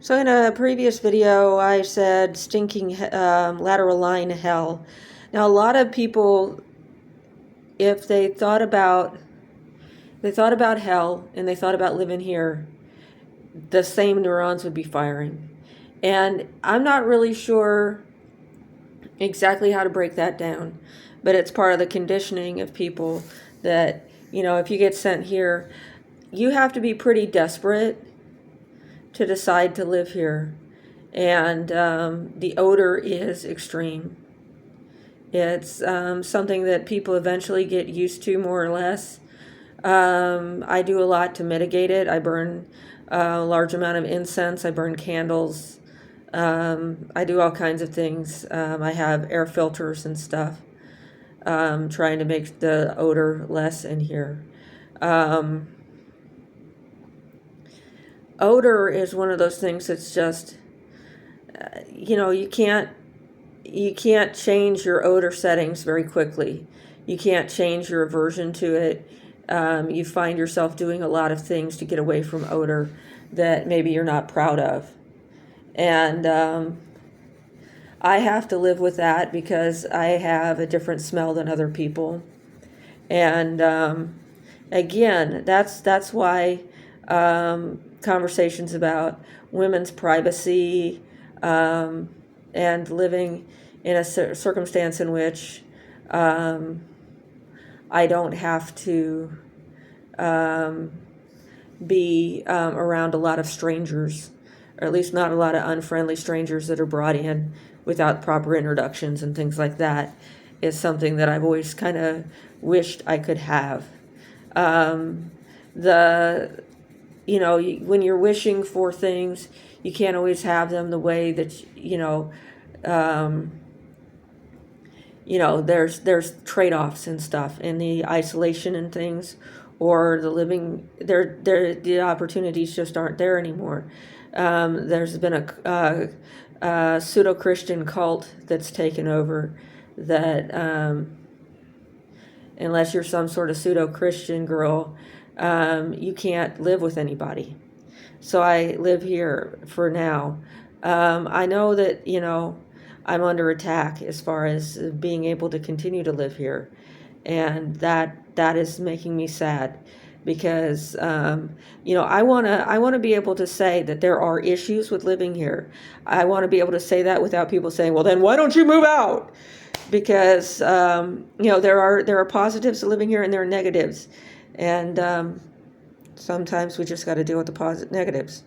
So in a previous video, I said stinking lateral line hell. Now a lot of people, if they thought about hell and they thought about living here, the same neurons would be firing. And I'm not really sure exactly how to break that down, but it's part of the conditioning of people that, if you get sent here, you have to be pretty desperate to decide to live here. And the odor is extreme. It's something that people eventually get used to, more or less. I do a lot to mitigate it. I burn a large amount of incense. I burn candles. I do all kinds of things. I have air filters and stuff, trying to make the odor less in here. Odor is one of those things that's just, you can't change your odor settings very quickly. You can't change your aversion to it. You find yourself doing a lot of things to get away from odor that maybe you're not proud of. And I have to live with that because I have a different smell than other people. And again, that's why conversations about women's privacy and living in a circumstance in which I don't have to be around a lot of strangers, or at least not a lot of unfriendly strangers that are brought in without proper introductions and things like that, is something that I've always kind of wished I could have. When you're wishing for things, you can't always have them the way that, there's trade-offs and stuff, and the isolation and things, or the living, the opportunities just aren't there anymore. There's been a pseudo-Christian cult that's taken over that, unless you're some sort of pseudo-Christian girl, you can't live with anybody. So I live here for now. I know that, I'm under attack as far as being able to continue to live here. And that is making me sad because, I want to be able to say that there are issues with living here. I want to be able to say that without people saying, well, then why don't you move out? Because, there are positives to living here and there are negatives. And sometimes we just got to deal with the negatives.